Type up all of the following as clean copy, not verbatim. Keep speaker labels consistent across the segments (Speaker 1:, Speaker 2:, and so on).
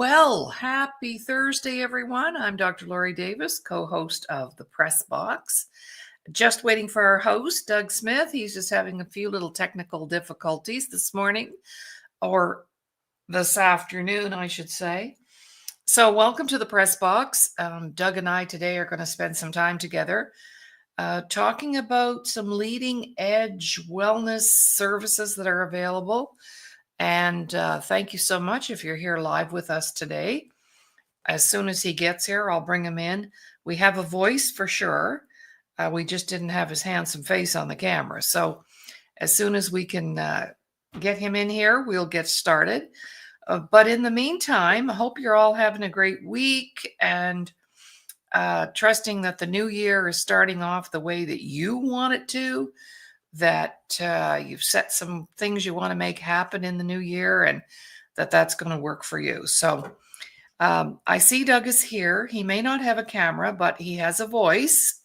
Speaker 1: Well, happy Thursday, everyone. I'm Dr. Laurie Davis, co-host of The Press Box. Just waiting for our host, Doug Smith. He's just having a few little technical difficulties this morning, or this afternoon, I should say. So welcome to The Press Box. Doug and I today are going to spend some time together talking about some leading edge wellness services that are available. And thank you so much if you're here live with us today. As soon as he gets here, I'll bring him in. We have a voice for sure. We just didn't have his handsome face on the camera. So as soon as we can get him in here, we'll get started. But in the meantime, I hope you're all having a great week and trusting that the new year is starting off the way that you want it to, that you've set some things you want to make happen in the new year and that's going to work for you. So I see Doug is here. He may not have a camera, but he has a voice.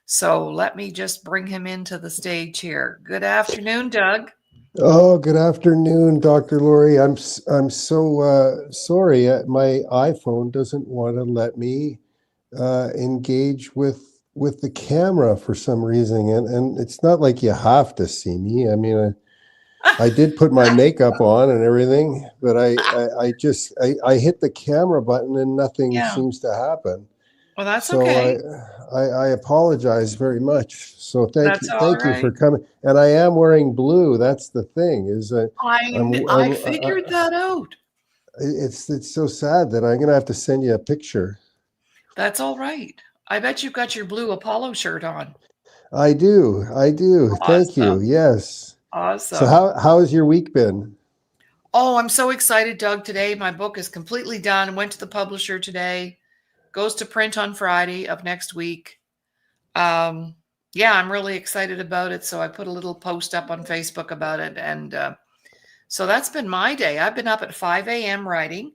Speaker 1: So let me just bring him into the stage here. Good afternoon, Doug.
Speaker 2: Oh, good afternoon, Dr. Laurie. I'm so sorry. My iPhone doesn't want to let me engage with the camera for some reason, and it's not like you have to see me. I mean, I did put my makeup on and everything, but I hit the camera button and nothing seems to happen.
Speaker 1: Well, that's
Speaker 2: so
Speaker 1: okay.
Speaker 2: I apologize very much. So thank you
Speaker 1: right.
Speaker 2: for coming. And I am wearing blue. That's the thing.
Speaker 1: I figured that out.
Speaker 2: It's so sad that I'm gonna have to send you a picture.
Speaker 1: That's all right. I bet you've got your blue Apollo shirt on.
Speaker 2: I do.
Speaker 1: Awesome.
Speaker 2: Thank you. Yes.
Speaker 1: Awesome.
Speaker 2: So how has your week been?
Speaker 1: Oh, I'm so excited, Doug. Today, my book is completely done. Went to the publisher today. Goes to print on Friday of next week. Yeah, I'm really excited about it. So I put a little post up on Facebook about it. And so that's been my day. I've been up at 5 a.m. writing.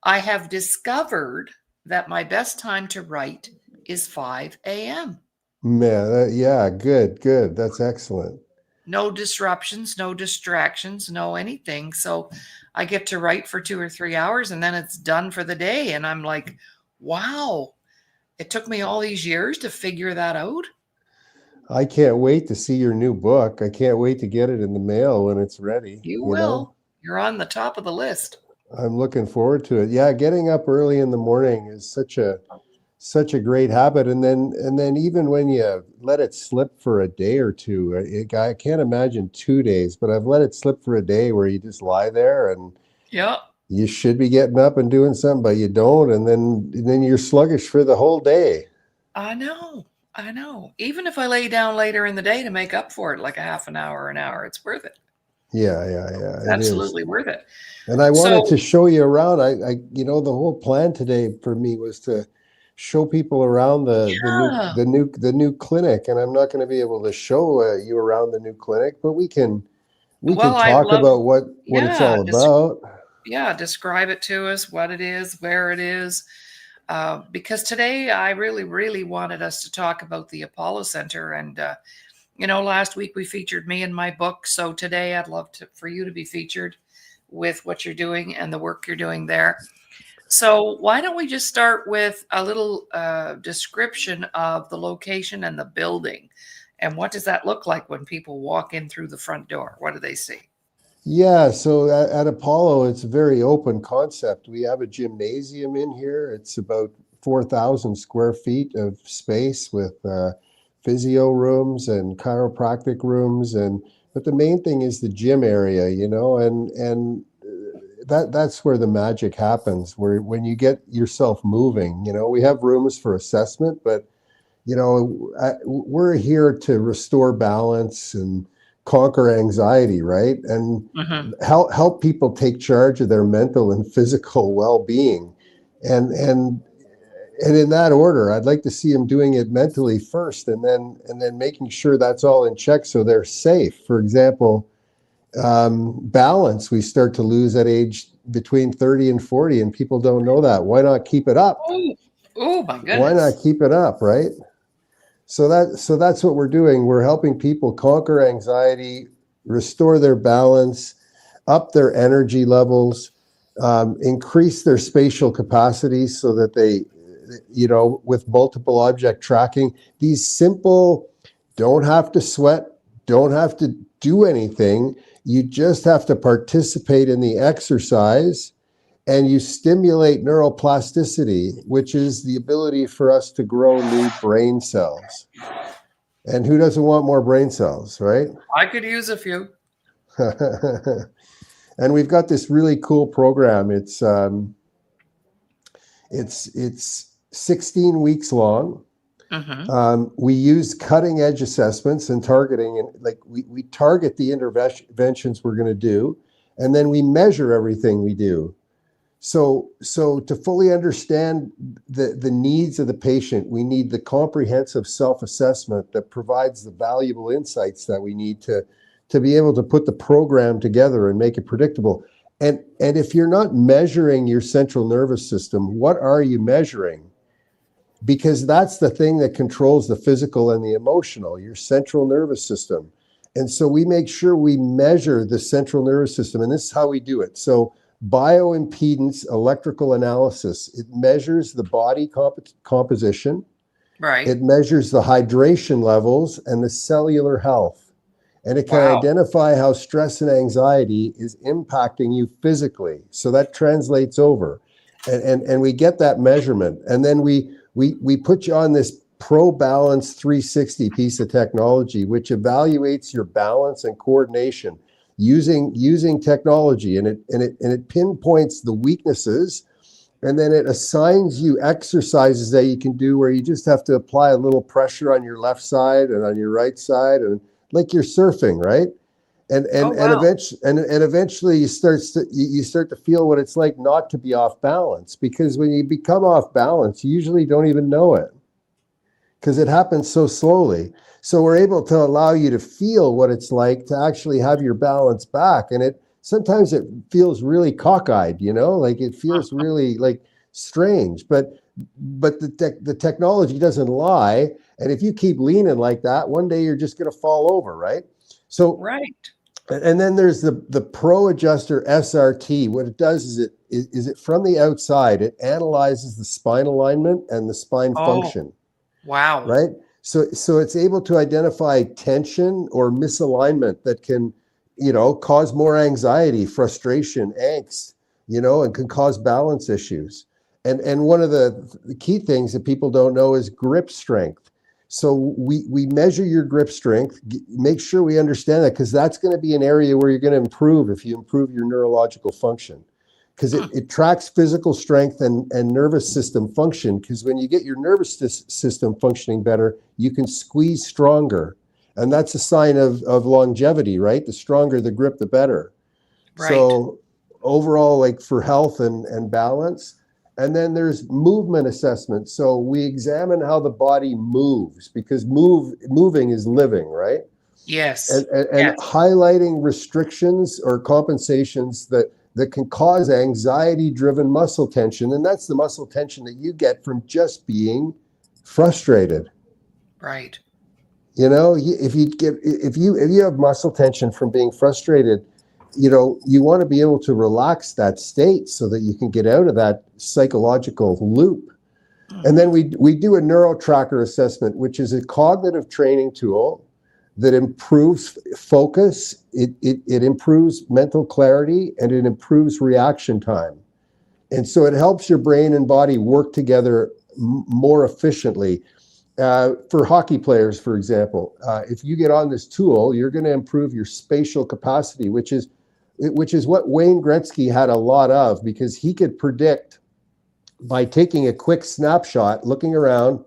Speaker 1: I have discovered that my best time to write is 5 a.m.
Speaker 2: Man, yeah, good. That's excellent.
Speaker 1: No disruptions, no distractions, no anything. So I get to write for 2 or 3 hours and then it's done for the day. And I'm like, wow, it took me all these years to figure that out.
Speaker 2: I can't wait to see your new book. I can't wait to get it in the mail when it's ready.
Speaker 1: You will. You're on the top of the list.
Speaker 2: I'm looking forward to it. Yeah, getting up early in the morning is such a great habit. And then even when you let it slip for a day or two, I can't imagine 2 days, but I've let it slip for a day where you just lie there and you should be getting up and doing something, but you don't. And then you're sluggish for the whole day.
Speaker 1: I know. Even if I lay down later in the day to make up for it, like a half an hour, it's worth it.
Speaker 2: Yeah.
Speaker 1: It's absolutely worth it.
Speaker 2: And I wanted to show you around. I the whole plan today for me was to show people around the new clinic, and I'm not going to be able to show you around the new clinic, but we can talk about what it's all about.
Speaker 1: Yeah, describe it to us, what it is, where it is. Because today I really wanted us to talk about the Apollo Center. And, last week we featured me in my book. So today I'd love for you to be featured with what you're doing and the work you're doing there. So why don't we just start with a little description of the location and the building? And what does that look like when people walk in through the front door? What do they see?
Speaker 2: Yeah, so at Apollo, it's a very open concept. We have a gymnasium in here. It's about 4,000 square feet of space with physio rooms and chiropractic rooms. But the main thing is the gym area, and that's where the magic happens, where when you get yourself moving. We have rooms for assessment, but, we're here to restore balance and conquer anxiety, right? And help people take charge of their mental and physical well-being. And in that order, I'd like to see them doing it mentally first, and then making sure that's all in check so they're safe. For example, balance we start to lose at age between 30 and 40, and people don't know that. Why not keep it up?
Speaker 1: Oh my goodness.
Speaker 2: Why not keep it up, right? So that's what we're doing. We're helping people conquer anxiety, restore their balance, up their energy levels, increase their spatial capacity so that they, with multiple object tracking, these simple, don't have to sweat, don't have to do anything. You just have to participate in the exercise, and you stimulate neuroplasticity, which is the ability for us to grow new brain cells. And who doesn't want more brain cells, right?
Speaker 1: I could use a few.
Speaker 2: And we've got this really cool program. It's 16 weeks long. We use cutting edge assessments and targeting, and like we target the interventions we're going to do, and then we measure everything we do. So to fully understand the needs of the patient, we need the comprehensive self-assessment that provides the valuable insights that we need to be able to put the program together and make it predictable. And if you're not measuring your central nervous system, what are you measuring? Because that's the thing that controls the physical and the emotional, your central nervous system. And so we make sure we measure the central nervous system, and this is how we do it. So bioimpedance electrical analysis, it measures the body composition.
Speaker 1: Right.
Speaker 2: It measures the hydration levels and the cellular health. And it can identify how stress and anxiety is impacting you physically. So that translates over. And we get that measurement. And then we put you on this Pro Balance 360 piece of technology, which evaluates your balance and coordination using technology. And it pinpoints the weaknesses. And then it assigns you exercises that you can do where you just have to apply a little pressure on your left side and on your right side, and like you're surfing, right? And eventually you start to feel what it's like not to be off balance, because when you become off balance, you usually don't even know it because it happens so slowly. So we're able to allow you to feel what it's like to actually have your balance back. And sometimes it feels really cockeyed, like it feels really like strange, but the technology doesn't lie. And if you keep leaning like that, one day you're just going to fall over, right? So,
Speaker 1: right.
Speaker 2: And then there's the Pro Adjuster SRT. What it does is it from the outside, it analyzes the spine alignment and the spine function.
Speaker 1: Wow.
Speaker 2: Right? So it's able to identify tension or misalignment that can, cause more anxiety, frustration, angst, and can cause balance issues. And one of the key things that people don't know is grip strength. So we measure your grip strength, make sure we understand that, because that's going to be an area where you're going to improve if you improve your neurological function, because it tracks physical strength and nervous system function. Because when you get your nervous system functioning better, you can squeeze stronger. And that's a sign of longevity, right? The stronger the grip, the better. Right. So overall, like for health and balance. And then there's movement assessment. So we examine how the body moves, because moving is living, right?
Speaker 1: Yes.
Speaker 2: And highlighting restrictions or compensations that can cause anxiety-driven muscle tension. And that's the muscle tension that you get from just being frustrated.
Speaker 1: Right.
Speaker 2: If you have muscle tension from being frustrated, you want to be able to relax that state so that you can get out of that psychological loop. And then we do a NeuroTracker assessment, which is a cognitive training tool that improves focus, it improves mental clarity, and it improves reaction time. And so it helps your brain and body work together more efficiently. For hockey players, for example, if you get on this tool, you're going to improve your spatial capacity, which is what Wayne Gretzky had a lot of, because he could predict by taking a quick snapshot, looking around,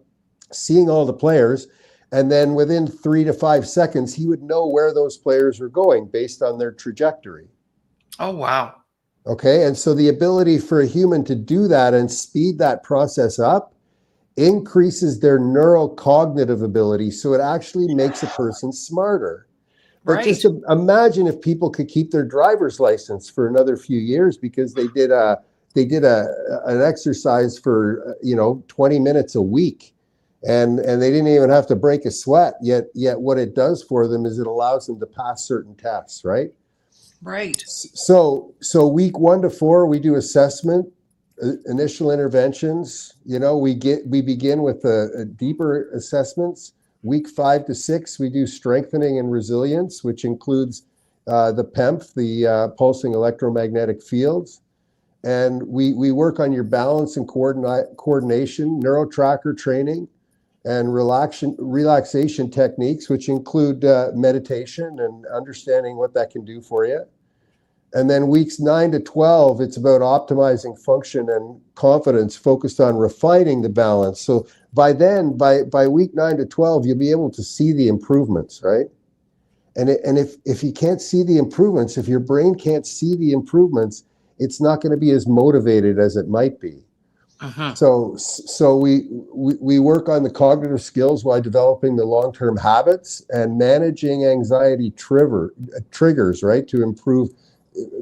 Speaker 2: seeing all the players, and then within 3 to 5 seconds, he would know where those players were going based on their trajectory.
Speaker 1: Oh, wow.
Speaker 2: Okay, and so the ability for a human to do that and speed that process up increases their neurocognitive ability, so it actually makes a person smarter. But just imagine if people could keep their driver's license for another few years because they did an exercise for 20 minutes a week, and they didn't even have to break a sweat. Yet what it does for them is it allows them to pass certain tests, right?
Speaker 1: Right.
Speaker 2: So week 1 to 4, we do assessment, initial interventions. We begin with a deeper assessments. Week 5 to 6, we do strengthening and resilience, which includes the PEMF, the pulsing electromagnetic fields. And we work on your balance and coordination, neurotracker training, and relaxation techniques, which include meditation and understanding what that can do for you. And then weeks 9 to 12, it's about optimizing function and confidence, focused on refining the balance. So by then, by week 9 to 12, you'll be able to see the improvements, right? And if you can't see the improvements, if your brain can't see the improvements, it's not going to be as motivated as it might be.
Speaker 1: Uh-huh.
Speaker 2: So we work on the cognitive skills while developing the long-term habits and managing anxiety triggers, right, to improve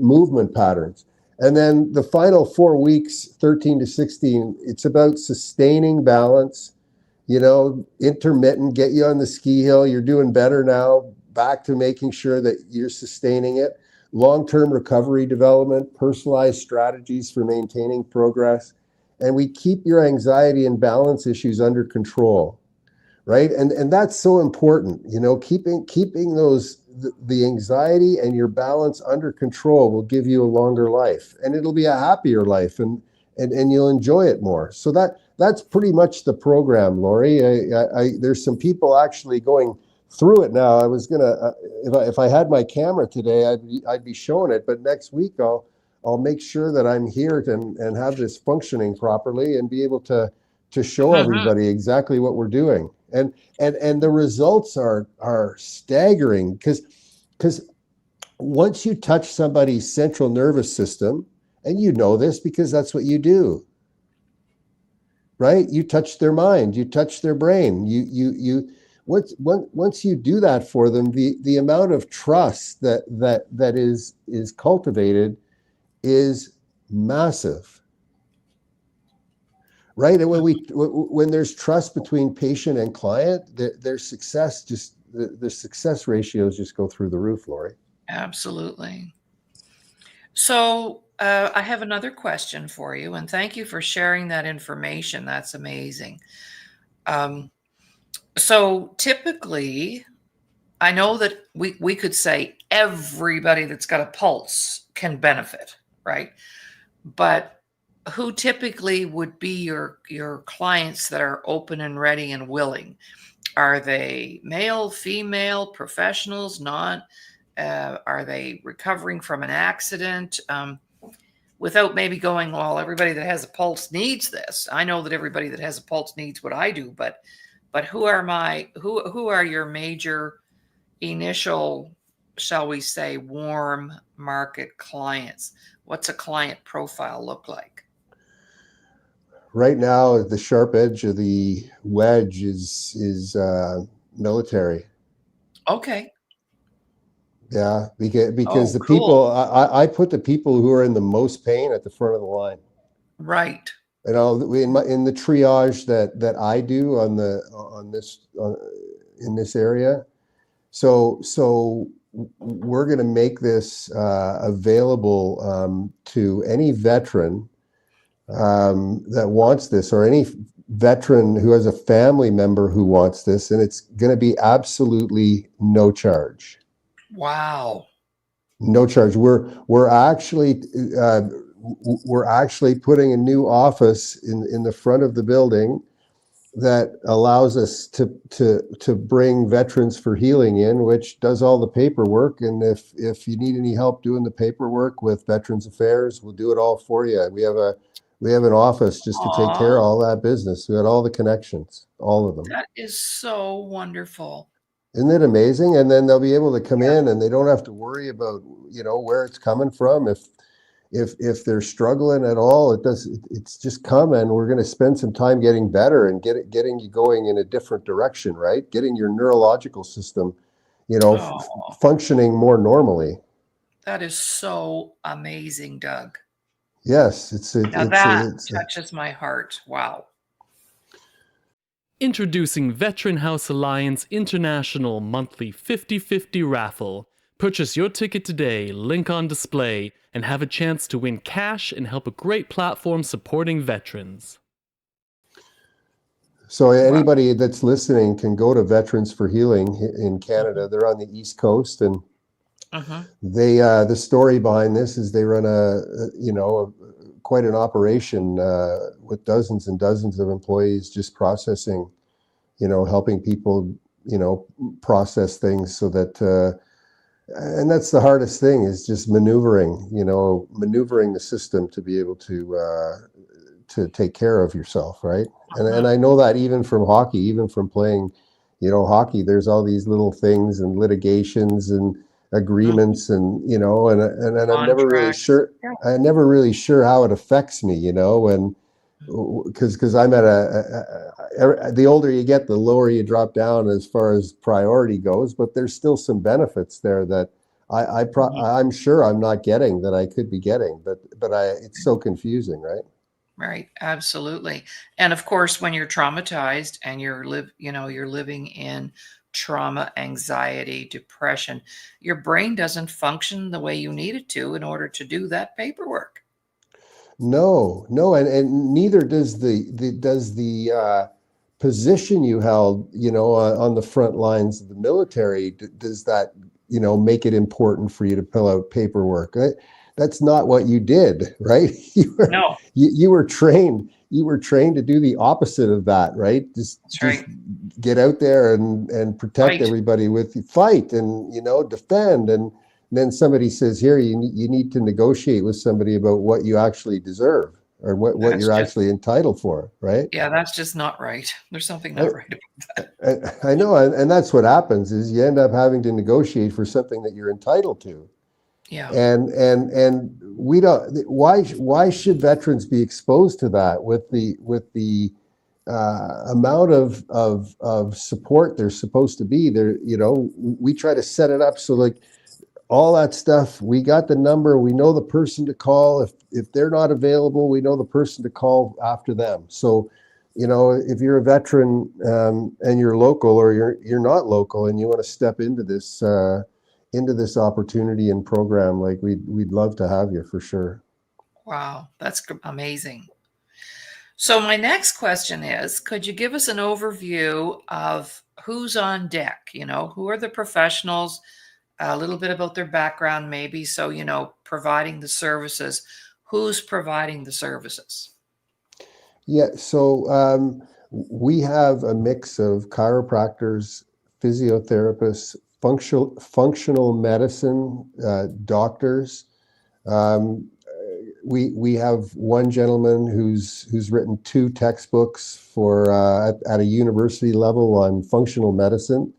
Speaker 2: movement patterns. And then the final 4 weeks, 13 to 16, it's about sustaining balance, intermittent, get you on the ski hill. You're doing better now, back to making sure that you're sustaining it. Long-term recovery development, personalized strategies for maintaining progress. And we keep your anxiety and balance issues under control, right? And that's so important, keeping those the anxiety and your balance under control will give you a longer life, and it'll be a happier life, and you'll enjoy it more. So that's pretty much the program, Laurie. There's some people actually going through it now. I was gonna, if I had my camera today, I'd be showing it, but next week I'll make sure that I'm here and have this functioning properly and be able to show everybody exactly what we're doing. And the results are staggering, because once you touch somebody's central nervous system, and you know this because that's what you do, right? You touch their mind, you touch their brain. Once you do that for them, the amount of trust that is cultivated is massive, right? And when there's trust between patient and client, their success the success ratios just go through the roof, Laurie.
Speaker 1: Absolutely. So I have another question for you, and thank you for sharing that information. That's amazing. So typically, I know that we could say everybody that's got a pulse can benefit, right? But who typically would be your clients that are open and ready and willing? Are they male, female, professionals, not? Are they recovering from an accident? Without maybe going, well, everybody that has a pulse needs this. I know that everybody that has a pulse needs what I do, but who are your major initial, shall we say, warm market clients? What's a client profile look like?
Speaker 2: Right now, the sharp edge of the wedge is military.
Speaker 1: Okay.
Speaker 2: Yeah, because
Speaker 1: Oh,
Speaker 2: the
Speaker 1: cool.
Speaker 2: people I put the people who are in the most pain at the front of the line.
Speaker 1: Right.
Speaker 2: In the triage that I do in this area. So we're going to make this available to any veteran that wants this, or any veteran who has a family member who wants this, and it's going to be absolutely no charge.
Speaker 1: Wow.
Speaker 2: No charge. We're actually putting a new office in the front of the building that allows us to bring Veterans for Healing in, which does all the paperwork. And if you need any help doing the paperwork with Veterans Affairs, we'll do it all for you. We have an office just to take care of all that business. We got all the connections, all of them.
Speaker 1: That is so wonderful.
Speaker 2: Isn't it amazing? And then they'll be able to come in, and they don't have to worry about where it's coming from. If they're struggling at all, it's just come, and we're going to spend some time getting better and getting you going in a different direction, right? Getting your neurological system, functioning more normally.
Speaker 1: That is so amazing, Doug.
Speaker 2: Yes,
Speaker 1: That touches my heart. Wow.
Speaker 3: Introducing Veteran House Alliance International Monthly 50/50 Raffle, Purchase your ticket today, link on display, and have a chance to win cash and help a great platform supporting veterans.
Speaker 2: So anybody that's listening can go to Veterans for Healing in Canada. They're on the East Coast, and they the story behind this is they run quite an operation with dozens and dozens of employees, just processing, helping people, process things so that. And that's the hardest thing, is just maneuvering the system to be able to take care of yourself, right? And I know that even from hockey, even from playing, hockey, there's all these little things and litigations and agreements and I'm never really sure. I'm never really sure how it affects me, and because I'm at the older you get, the lower you drop down as far as priority goes, but there's still some benefits there that I'm sure I'm not getting that I could be getting, but it's so confusing, right?
Speaker 1: Right, absolutely. And of course, when you're traumatized and you're living in trauma, anxiety, depression, your brain doesn't function the way you need it to in order to do that paperwork.
Speaker 2: No, and neither does the position you held, on the front lines of the military. Does that, make it important for you to fill out paperwork? That's not what you did, right?
Speaker 1: No,
Speaker 2: You were trained. You were trained to do the opposite of that, right? Just get out there and protect everybody fight and defend. And then somebody says, here, you need to negotiate with somebody about what you actually deserve or what you're actually entitled for, right?
Speaker 1: Yeah, that's just not right. There's something not right about that.
Speaker 2: I know, and that's what happens, is you end up having to negotiate for something that you're entitled to.
Speaker 1: Yeah.
Speaker 2: And we don't. Why should veterans be exposed to that with the amount of support there's supposed to be there? We try to set it up so, like, all that stuff. We got the number. We know the person to call. If they're not available, we know the person to call after them. So, if you're a veteran and you're local, or you're not local, and you want to step into this opportunity and program, like, we'd love to have you for sure.
Speaker 1: Wow, that's amazing. So my next question is, could you give us an overview of who's on deck? Who are the professionals, a little bit about their background, maybe. So, providing the services, who's providing the services?
Speaker 2: Yeah. So we have a mix of chiropractors, physiotherapists, functional medicine, doctors. We have one gentleman who's written 2 textbooks for at a university level on functional medicine,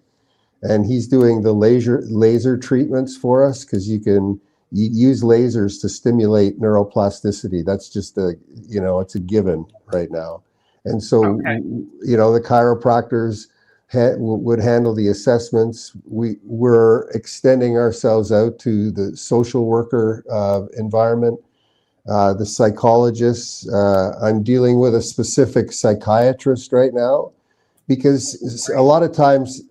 Speaker 2: and he's doing the laser treatments for us, because you can use lasers to stimulate neuroplasticity. That's just it's a given right now. And so, the chiropractors would handle the assessments. We're extending ourselves out to the social worker environment, the psychologists. I'm dealing with a specific psychiatrist right now, because a lot of times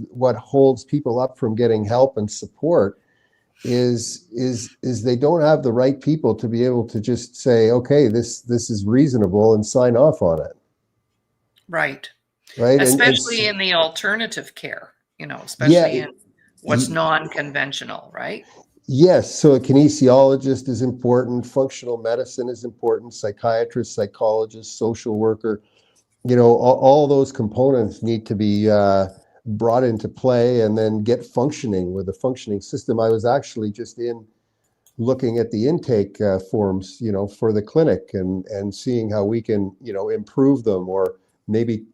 Speaker 2: what holds people up from getting help and support is they don't have the right people to be able to just say, okay, this is reasonable, and sign off on it.
Speaker 1: Right.
Speaker 2: Right.
Speaker 1: Especially in the alternative care, especially in what's non-conventional, right?
Speaker 2: Yes. So a kinesiologist is important. Functional medicine is important. Psychiatrist, psychologist, social worker, all those components need to be brought into play, and then get functioning with a functioning system. I was actually just looking at the intake forms, for the clinic, and seeing how we can, improve them, or maybe,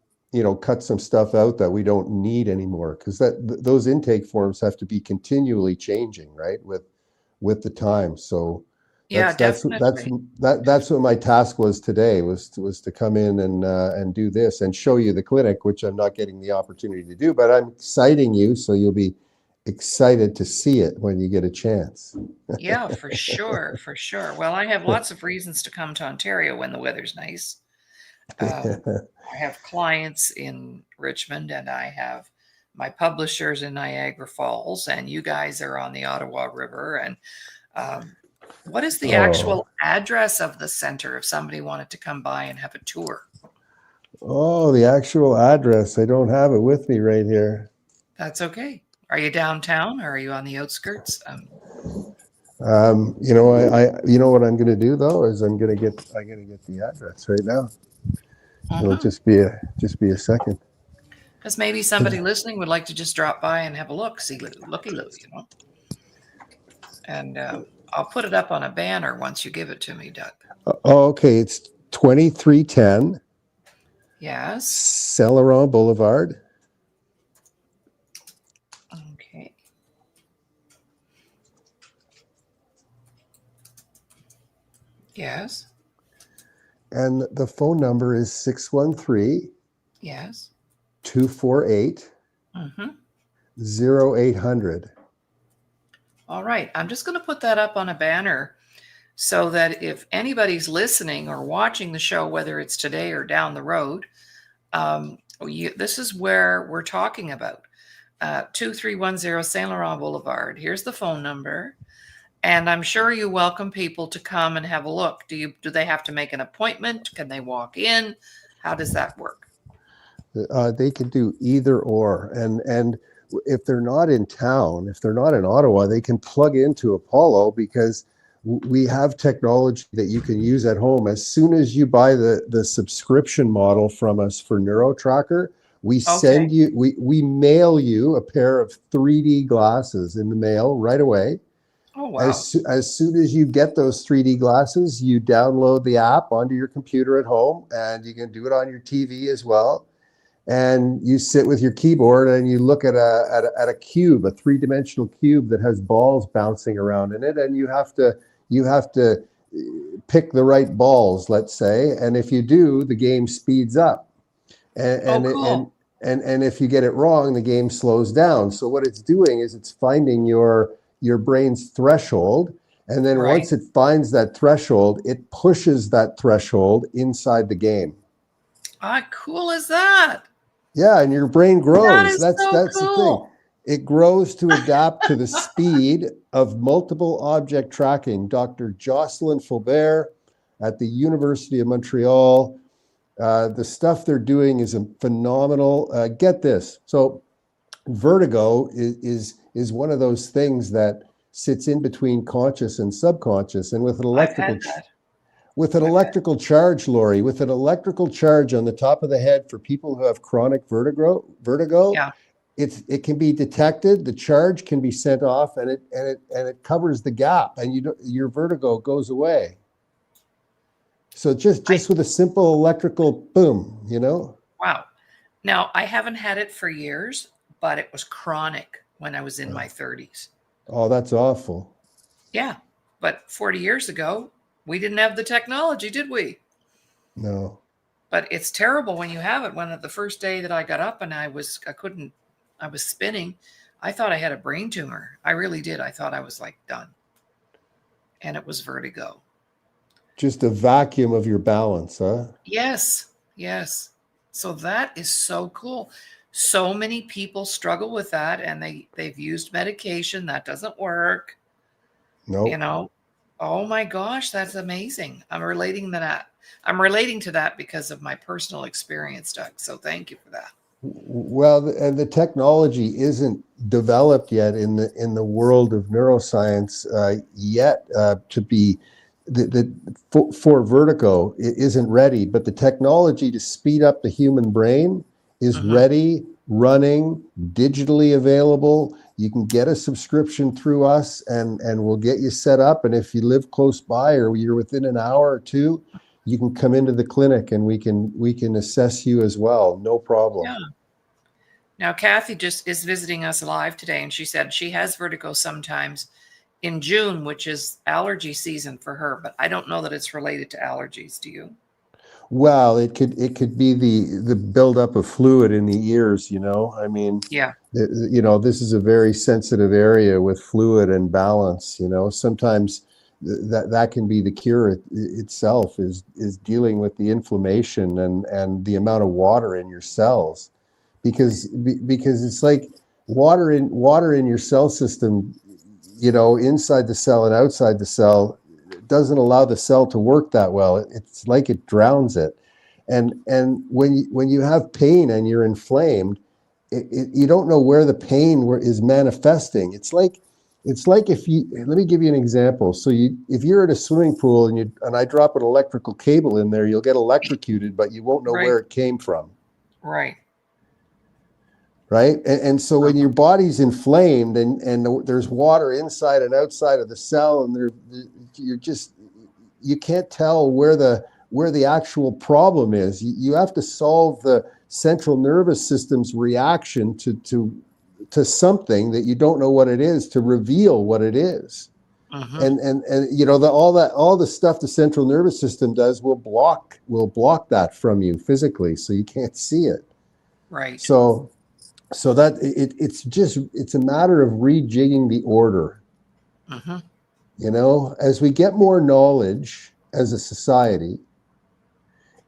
Speaker 2: cut some stuff out that we don't need anymore, because those intake forms have to be continually changing, right, with the time. So that's what my task was today, was to come in and do this and show you the clinic, which I'm not getting the opportunity to do, but I'm exciting you, so you'll be excited to see it when you get a chance.
Speaker 1: Yeah, for sure, for sure. Well, I have lots of reasons to come to Ontario when the weather's nice. I have clients in Richmond, and I have my publisher's in Niagara Falls, and you guys are on the Ottawa River. And what is the actual address of the center if somebody wanted to come by and have a tour?
Speaker 2: Oh, the actual address. I don't have it with me right here.
Speaker 1: That's okay. Are you downtown or are you on the outskirts?
Speaker 2: You know, you know what I'm going to do though is I'm going to get the address right now. It'll just be a second.
Speaker 1: Because maybe somebody listening would like to just drop by and have a look, see looky-loo, you know. And I'll put it up on a banner once you give it to me, Doug.
Speaker 2: Oh, okay. It's 2310.
Speaker 1: Yes.
Speaker 2: Saint Laurent Boulevard.
Speaker 1: Okay. Yes.
Speaker 2: And the phone number is 613.
Speaker 1: Yes.
Speaker 2: 248 0800.
Speaker 1: All right. I'm just going to put that up on a banner so that if anybody's listening or watching the show, whether it's today or down the road, this is where we're talking about. 2310 Saint Laurent Boulevard. Here's the phone number. And I'm sure you welcome people to come and have a look. Do they have to make an appointment? Can they walk in? How does that work?
Speaker 2: They can do either or. And if they're not in town, if they're not in Ottawa, they can plug into Apollo because we have technology that you can use at home. As soon as you buy the subscription model from us for NeuroTracker, we send you, we mail you a pair of 3D glasses in the mail right away.
Speaker 1: Oh, wow.
Speaker 2: As soon as you get those 3D glasses, you download the app onto your computer at home, and you can do it on your TV as well. And you sit with your keyboard and you look at a cube, a three-dimensional cube that has balls bouncing around in it, and you have to pick the right balls, let's say. And if you do, the game speeds up. And if you get it wrong, the game slows down. So what it's doing is it's finding your brain's threshold, and then once it finds that threshold, it pushes that threshold inside the game.
Speaker 1: How cool is that?
Speaker 2: Yeah, and your brain grows. That's
Speaker 1: cool.
Speaker 2: The thing. It grows to adapt to the speed of multiple object tracking. Dr. Jocelyn Faubert at the University of Montreal. The stuff they're doing is phenomenal. Get this. So vertigo is one of those things that sits in between conscious and subconscious. And with an electrical charge, Laurie, with an electrical charge on the top of the head for people who have chronic vertigo, it can be detected. The charge can be sent off, and it covers the gap, and your vertigo goes away. So just with a simple electrical boom, you know.
Speaker 1: Wow. Now I haven't had it for years, but it was chronic when I was in my 30s.
Speaker 2: Oh, that's awful.
Speaker 1: Yeah, but 40 years ago, we didn't have the technology, did we?
Speaker 2: No.
Speaker 1: But it's terrible when you have it. When the first day that I got up and I was spinning, I thought I had a brain tumor. I really did. I thought I was like done. And it was vertigo.
Speaker 2: Just a vacuum of your balance, huh?
Speaker 1: Yes. So that is so cool. So many people struggle with that, and they've used medication that doesn't work.
Speaker 2: No.
Speaker 1: You know, oh my gosh, that's amazing. I'm relating to that because of my personal experience, Doug. So thank you for that.
Speaker 2: Well, and the technology isn't developed yet in the world of neuroscience yet to be for vertigo. It isn't ready, but the technology to speed up the human brain is ready, running, digitally available. You can get a subscription through us, and we'll get you set up. And if you live close by or you're within an hour or two, you can come into the clinic and we can assess you as well. No problem.
Speaker 1: Yeah. Now, Kathy just is visiting us live today, and she said she has vertigo sometimes in June, which is allergy season for her, but I don't know that it's related to allergies. Do you?
Speaker 2: Well, it could be the buildup of fluid in the ears, you know. I mean, you know, this is a very sensitive area with fluid and balance, you know. Sometimes that can be the cure itself is dealing with the inflammation and the amount of water in your cells. because it's like water in your cell system, inside the cell and outside the cell, doesn't allow the cell to work that well. It's like it drowns it. And when you have pain and you're inflamed, you don't know where the pain is manifesting. It's like if you, let me give you an example. So if you're at a swimming pool and I drop an electrical cable in there, you'll get electrocuted, but you won't know where it came from.
Speaker 1: Right.
Speaker 2: Right. And so when your body's inflamed and there's water inside and outside of the cell, and you can't tell where the actual problem is. You have to solve the central nervous system's reaction to something that you don't know what it is, to reveal what it is. And all the stuff the central nervous system does will block that from you physically, so you can't see it.
Speaker 1: Right.
Speaker 2: So that it's a matter of rejigging the order. As we get more knowledge as a society,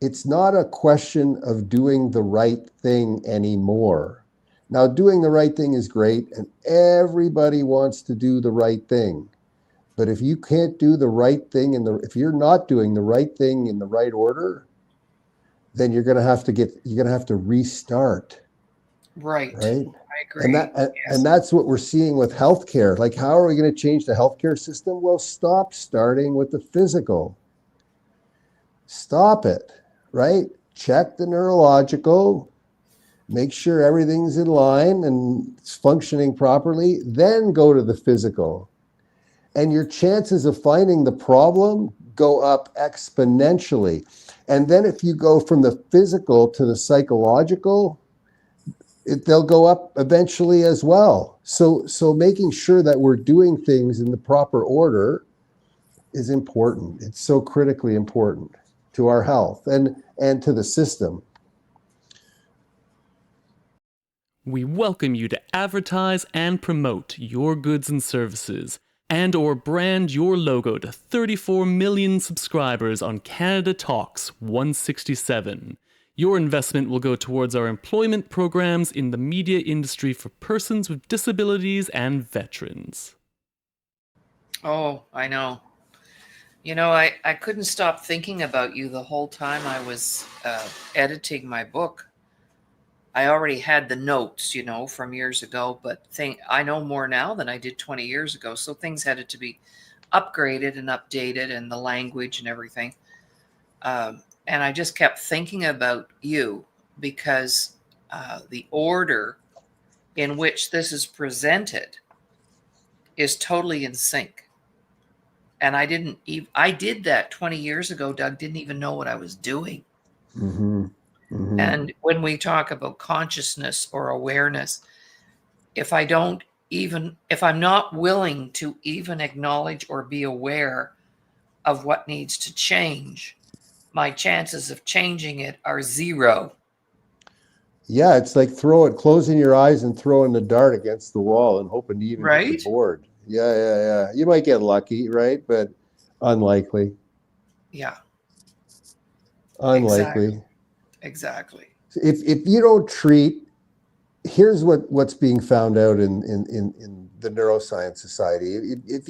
Speaker 2: it's not a question of doing the right thing anymore. Now, doing the right thing is great, and everybody wants to do the right thing. But if you can't do the right thing, if you're not doing the right thing in the right order, then you're going to have to restart.
Speaker 1: Right.
Speaker 2: Right.
Speaker 1: I agree.
Speaker 2: And that's what we're seeing with healthcare. Like, how are we going to change the healthcare system? Well, stop starting with the physical. Stop it. Right. Check the neurological. Make sure everything's in line and it's functioning properly. Then go to the physical. And your chances of finding the problem go up exponentially. And then if you go from the physical to the psychological, they'll go up eventually as well. So making sure that we're doing things in the proper order is important. It's so critically important to our health and to the system.
Speaker 3: We welcome you to advertise and promote your goods and services, and/or brand your logo to 34 million subscribers on Canada Talks 167. Your investment will go towards our employment programs in the media industry for persons with disabilities and veterans.
Speaker 1: Oh, I know. I couldn't stop thinking about you the whole time I was editing my book. I already had the notes, from years ago, but I know more now than I did 20 years ago. So things had to be upgraded and updated, and the language and everything. And I just kept thinking about you because the order in which this is presented is totally in sync. And I did that 20 years ago, Doug, didn't even know what I was doing. And when we talk about consciousness or awareness, if I'm not willing to even acknowledge or be aware of what needs to change, my chances of changing it are zero.
Speaker 2: Yeah, it's like closing your eyes and throwing the dart against the wall and hoping to even hit the board. Yeah. You might get lucky, right? But unlikely.
Speaker 1: Yeah.
Speaker 2: Unlikely.
Speaker 1: Exactly.
Speaker 2: If you don't treat, here's what's being found out in the Neuroscience Society. If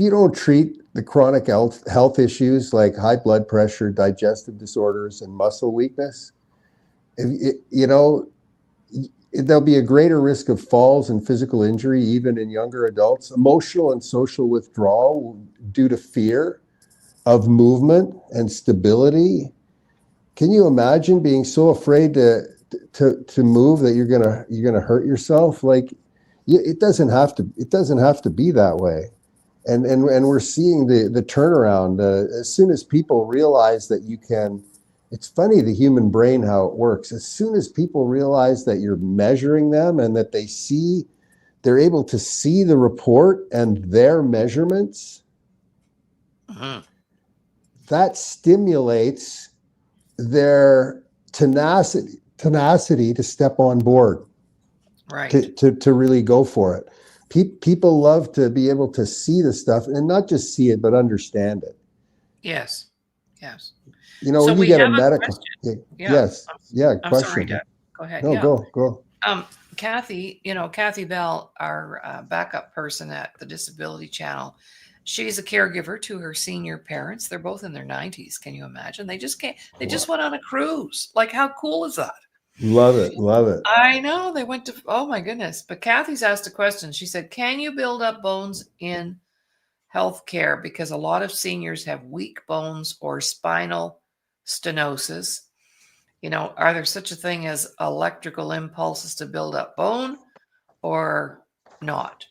Speaker 2: you don't treat the chronic health issues like high blood pressure, digestive disorders, and muscle weakness, there'll be a greater risk of falls and physical injury, even in younger adults. Emotional and social withdrawal due to fear of movement and stability. Can you imagine being so afraid to move that you're gonna hurt yourself? Like, it doesn't have to be that way. And we're seeing the turnaround as soon as people realize that you can. It's funny, the human brain, how it works. As soon as people realize that you're measuring them and that they're able to see the report and their measurements, that stimulates their tenacity to step on board,
Speaker 1: right?
Speaker 2: To really go for it. People love to be able to see the stuff and not just see it, but understand it.
Speaker 1: Yes.
Speaker 2: So when you get a medical,
Speaker 1: question.
Speaker 2: yes, yeah,
Speaker 1: I'm
Speaker 2: question.
Speaker 1: sorry, Dad. Go ahead.
Speaker 2: No,
Speaker 1: Yeah.
Speaker 2: go.
Speaker 1: Kathy, Kathy Bell, our backup person at the Disability Channel, she's a caregiver to her senior parents. They're both in their 90s. Can you imagine? They just came, they just went on a cruise. Like, how cool is that?
Speaker 2: Love it. Love it.
Speaker 1: I know they went to, oh my goodness. But Kathy's asked a question. She said, can you build up bones in healthcare? Because a lot of seniors have weak bones or spinal stenosis. Are there such a thing as electrical impulses to build up bone or not?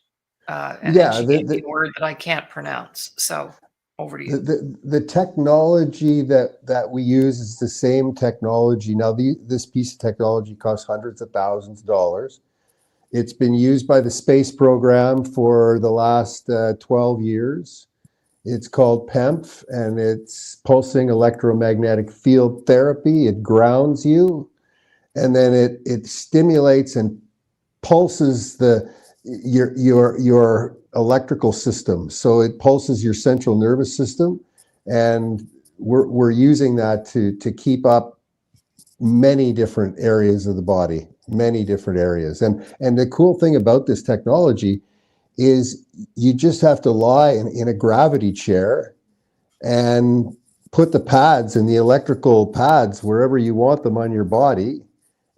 Speaker 1: And she gave me a word that I can't pronounce. So over to you.
Speaker 2: The technology that we use is the same technology. Now, this piece of technology costs hundreds of thousands of dollars. It's been used by the space program for the last 12 years. It's called PEMF, and it's pulsing electromagnetic field therapy. It grounds you, and then it stimulates and pulses your electrical system. So it pulses your central nervous system, and we're using that to keep up many different areas of the body, many different areas. And the cool thing about this technology is you just have to lie in a gravity chair and put the pads and the electrical pads wherever you want them on your body,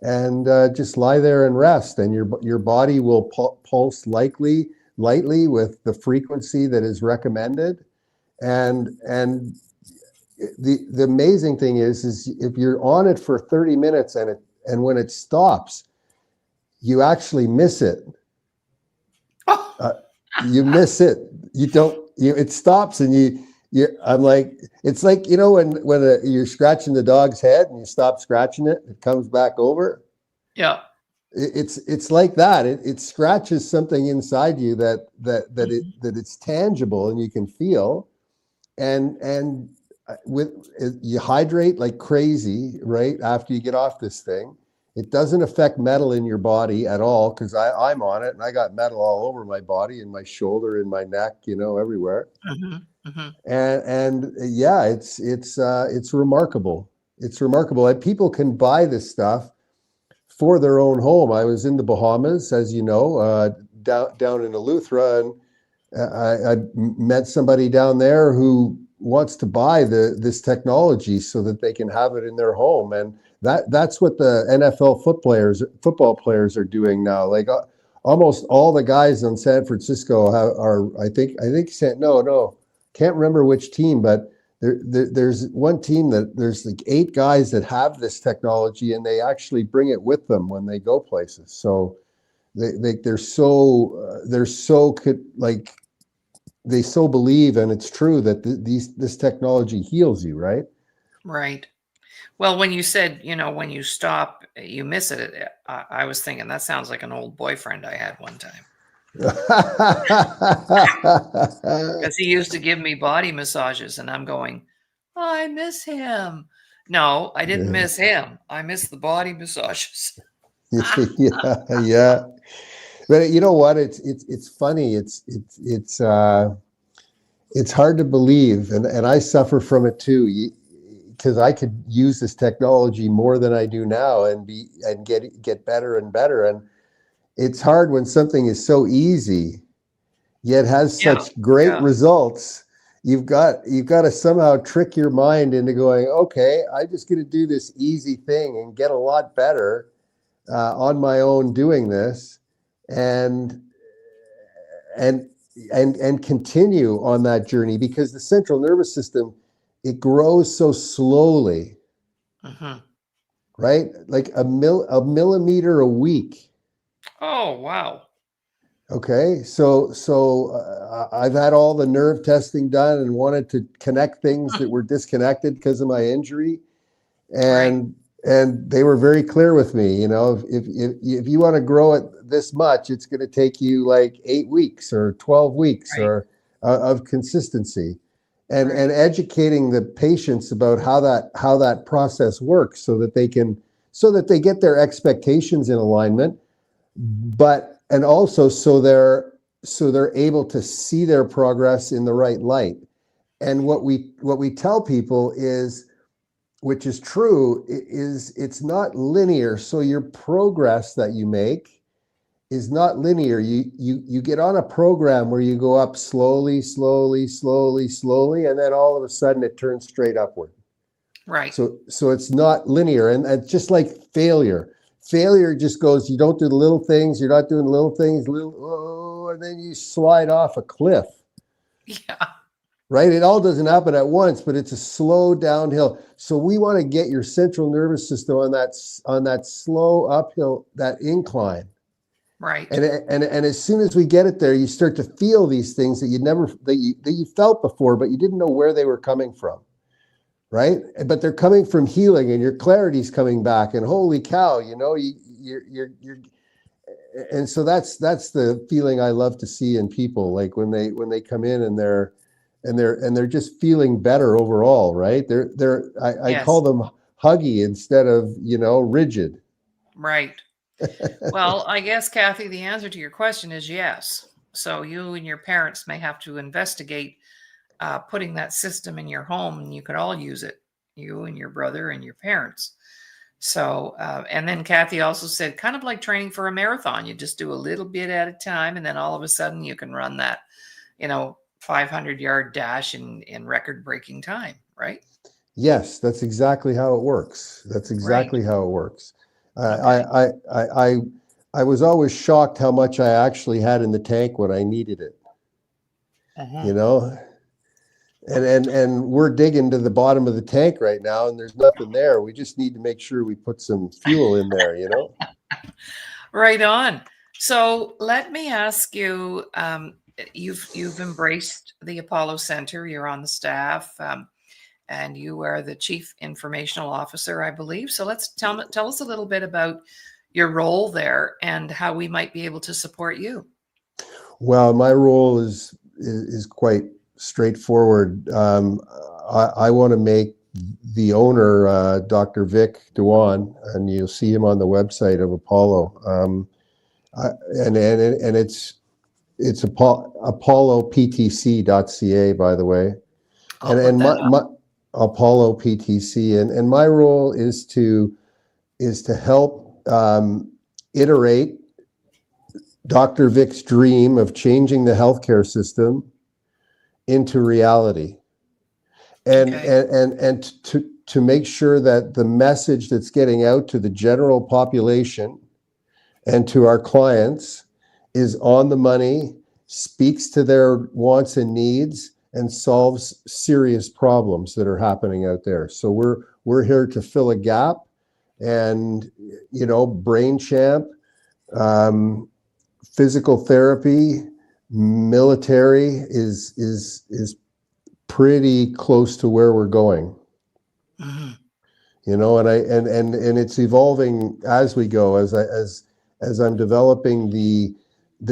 Speaker 2: and just lie there and rest, and your body will pulse lightly with the frequency that is recommended. And the amazing thing is if you're on it for 30 minutes and when it stops, you actually miss it. You miss it. You don't. It stops, and you. I'm like, it's like, when you're scratching the dog's head and you stop scratching it, it comes back over.
Speaker 1: Yeah.
Speaker 2: It's like that. It scratches something inside you that it's tangible and you can feel, and you hydrate like crazy right after you get off this thing. It doesn't affect metal in your body at all, because I'm on it and I got metal all over my body, in my shoulder, in my neck, everywhere.
Speaker 1: Mm-hmm. Mm-hmm.
Speaker 2: And yeah, it's remarkable. It's remarkable. And people can buy this stuff for their own home. I was in the Bahamas, as you know, down in Eleuthera, and I met somebody down there who wants to buy this technology so that they can have it in their home. And that's what the NFL football players are doing now. Like almost all the guys on San Francisco I think can't remember which team, but there's one team that there's like 8 guys that have this technology, and they actually bring it with them when they go places. So they so believe, and it's true that this technology heals you, right?
Speaker 1: Right. Well, when you said, when you stop, you miss it, I was thinking that sounds like an old boyfriend I had one time. Because he used to give me body massages, and I'm going, I miss him. No, I didn't miss him. I miss the body massages.
Speaker 2: Yeah. But you know what? It's funny. It's hard to believe, and I suffer from it too. Because I could use this technology more than I do now, and get better and better. And it's hard when something is so easy, yet has such great results. You've got to somehow trick your mind into going, okay, I'm just going to do this easy thing and get a lot better on my own doing this, and continue on that journey, because the central nervous system, it grows so slowly, right? Like a millimeter a week.
Speaker 1: Oh, wow.
Speaker 2: Okay. So I've had all the nerve testing done and wanted to connect things that were disconnected because of my injury. And they were very clear with me, if you want to grow it this much, it's going to take you like 8 weeks or 12 weeks or of consistency. And educating the patients about how that process works, so that they get their expectations in alignment, and also so they're able to see their progress in the right light. And what we tell people is, which is true, is it's not linear. So your progress that you make is not linear. You get on a program where you go up slowly, slowly, slowly, slowly, and then all of a sudden it turns straight upward.
Speaker 1: Right.
Speaker 2: So it's not linear, and it's just like failure. Failure just goes, you don't do the little things, you're not doing the little things, and then you slide off a cliff.
Speaker 1: Yeah.
Speaker 2: Right? It all doesn't happen at once, but it's a slow downhill. So we want to get your central nervous system on that slow uphill, that incline.
Speaker 1: Right.
Speaker 2: And as soon as we get it there, you start to feel these things that you felt before, but you didn't know where they were coming from. Right? But they're coming from healing, and your clarity's coming back, and holy cow, you're and so that's the feeling I love to see in people, like when they come in and they're just feeling better overall, right? I
Speaker 1: Yes.
Speaker 2: call them huggy instead of, rigid.
Speaker 1: Right. Well, I guess, Kathy, the answer to your question is yes. So you and your parents may have to investigate putting that system in your home, and you could all use it, you and your brother and your parents. So, and then Kathy also said, kind of like training for a marathon, you just do a little bit at a time, and then all of a sudden you can run that, 500-yard dash in record-breaking time, right?
Speaker 2: Yes, that's exactly how it works. That's exactly how it works.
Speaker 1: Okay.
Speaker 2: I was always shocked how much I actually had in the tank when I needed it. And we're digging to the bottom of the tank right now, and there's nothing there. We just need to make sure we put some fuel in there,
Speaker 1: Right on. So let me ask you, you've embraced the Apollo Center, you're on the staff, and you are the Chief Informational Officer, I believe. So let's tell us a little bit about your role there and how we might be able to support you.
Speaker 2: Well, my role is quite straightforward. I want to make the owner, Dr. Vic Dewan, and you'll see him on the website of Apollo. And it's ApolloPTC.ca, by the way. And my Apollo PTC, and my role is to help iterate Dr. Vic's dream of changing the healthcare system into reality, and to make sure that the message that's getting out to the general population and to our clients is on the money, speaks to their wants and needs, and solves serious problems that are happening out there. So we're here to fill a gap, and Brain Champ, physical therapy, military is pretty close to where we're going. And it's evolving as we go, as I'm developing the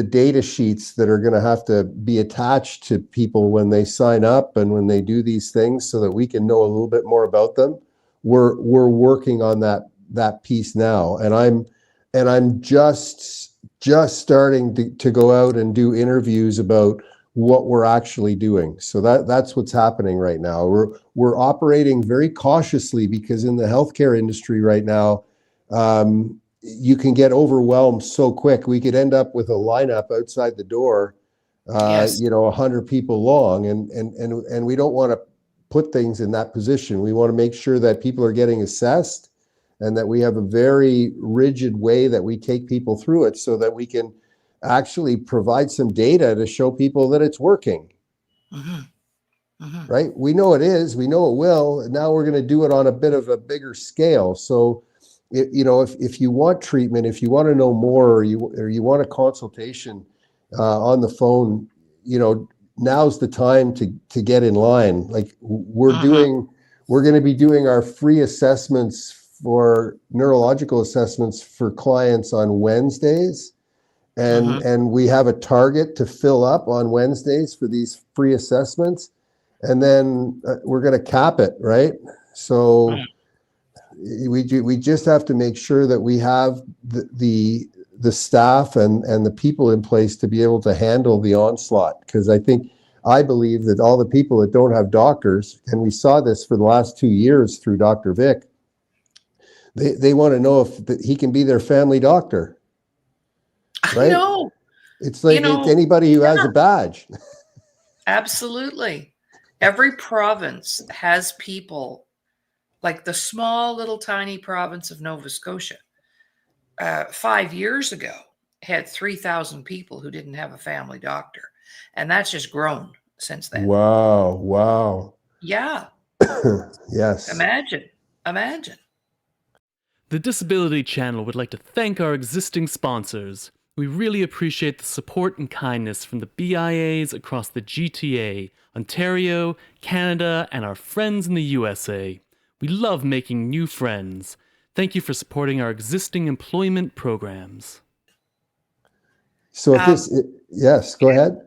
Speaker 2: data sheets that are going to have to be attached to people when they sign up and when they do these things, so that we can know a little bit more about them. We're working on that piece now, and I'm just starting to go out and do interviews about what we're actually doing. So that's what's happening right now. We're operating very cautiously, because in the healthcare industry right now, you can get overwhelmed so quick. We could end up with a lineup outside the door,
Speaker 1: Yes.
Speaker 2: 100 people long, and we don't want to put things in that position. We want to make sure that people are getting assessed, and that we have a very rigid way that we take people through it, so that we can actually provide some data to show people that it's working. Right? We know it is, we know it will, and now we're going to do it on a bit of a bigger scale. So, if you want treatment, if you want to know more, or you want a consultation on the phone, now's the time to get in line. Like we're going to be doing our free assessments for neurological assessments for clients on Wednesdays. And we have a target to fill up on Wednesdays for these free assessments. And then we're going to cap it, right? So we just have to make sure that we have the staff and the people in place to be able to handle the onslaught. Because I think I believe that all the people that don't have doctors, and we saw this for the last 2 years through Dr. Vic, they want to know if he can be their family doctor,
Speaker 1: I
Speaker 2: right?
Speaker 1: know.
Speaker 2: It's like it's anybody who has a badge.
Speaker 1: Absolutely. Every province has people, like the small little tiny province of Nova Scotia, 5 years ago had 3,000 people who didn't have a family doctor. And that's just grown since then.
Speaker 2: Wow.
Speaker 1: Yeah.
Speaker 2: Yes.
Speaker 1: Imagine.
Speaker 3: The Disability Channel would like to thank our existing sponsors. We really appreciate the support and kindness from the BIAs across the GTA, Ontario, Canada, and our friends in the USA. We love making new friends. Thank you for supporting our existing employment programs.
Speaker 2: So if yes, go ahead.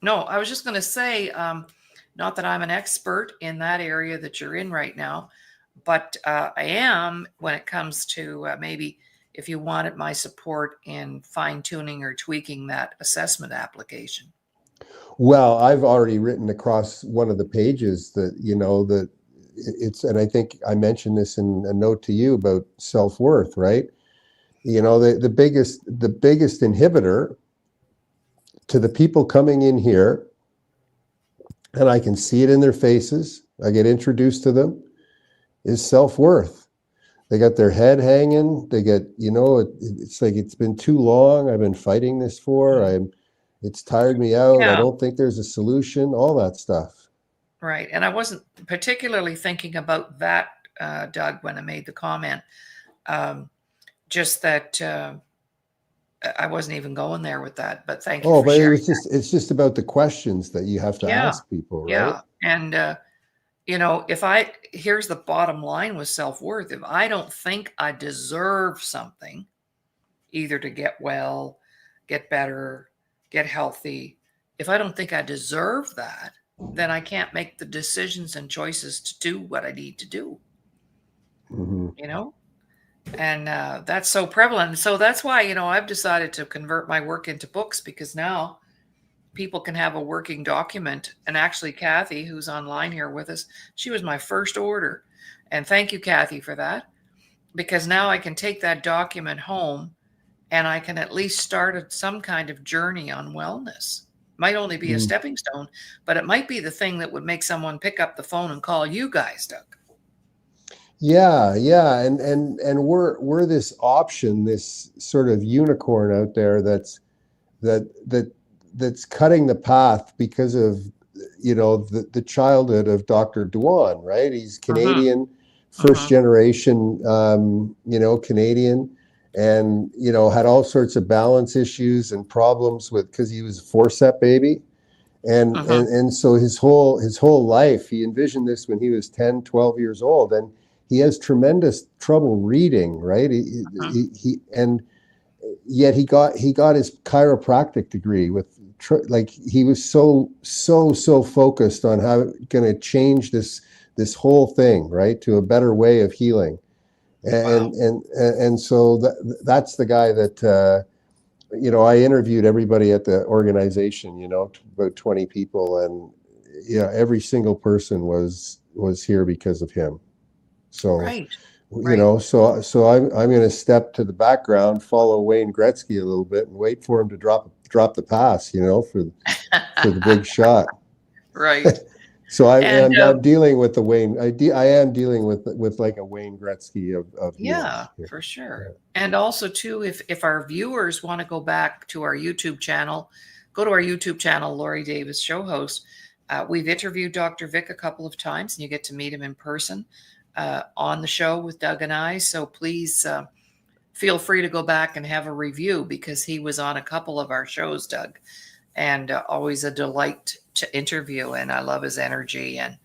Speaker 1: No, I was just going to say, not that I'm an expert in that area that you're in right now, but I am when it comes to maybe if you wanted my support in fine-tuning or tweaking that assessment application.
Speaker 2: Well, I've already written across one of the pages that, that it's, and I think I mentioned this in a note to you about self-worth, right? The biggest inhibitor to the people coming in here, and I can see it in their faces, I get introduced to them, is self-worth. They got their head hanging. They get, it's like, it's been too long. I've been fighting this for. It's tired me out.
Speaker 1: Yeah.
Speaker 2: I don't think there's a solution, all that stuff.
Speaker 1: Right. And I wasn't particularly thinking about that, Doug, when I made the comment. Just that I wasn't even going there with that, but thank you for sharing.
Speaker 2: It's just about the questions that you have to ask people, right?
Speaker 1: Yeah. And, here's the bottom line with self-worth. If I don't think I deserve something, either to get well, get better, get healthy, if I don't think I deserve that, then I can't make the decisions and choices to do what I need to do.
Speaker 2: Mm-hmm.
Speaker 1: And that's so prevalent. So that's why, I've decided to convert my work into books, because now people can have a working document. And actually, Kathy, who's online here with us, she was my first order. And thank you, Kathy, for that, because now I can take that document home and I can at least start some kind of journey on wellness. Might only be a stepping stone, but it might be the thing that would make someone pick up the phone and call you guys, Doug.
Speaker 2: Yeah. And we're this option, this sort of unicorn out there that's cutting the path because of the childhood of Dr. Dwan, right? He's Canadian, first generation Canadian, and had all sorts of balance issues and problems because he was a forceps baby, and so his whole life he envisioned this when he was 10, 12 years old, and he has tremendous trouble reading, right? He and yet he got his chiropractic degree with he was so focused on how going to change this whole thing, right, to a better way of healing. And so that's the guy that I interviewed everybody at the organization, about 20 people, and every single person was here because of him. So
Speaker 1: right.
Speaker 2: So I'm going to step to the background, follow Wayne Gretzky a little bit, and wait for him to drop the pass, for the big shot.
Speaker 1: Right.
Speaker 2: So I'm dealing with the Wayne. I am dealing with like a Wayne Gretzky of
Speaker 1: yeah, for sure. Yeah. And also too, if our viewers want to go back to our YouTube channel, go to our YouTube channel, Laurie Davis Show Host. We've interviewed Dr. Vic a couple of times, and you get to meet him in person on the show with Doug and I. So please feel free to go back and have a review, because he was on a couple of our shows, Doug, and always a delight to interview. And I love his energy and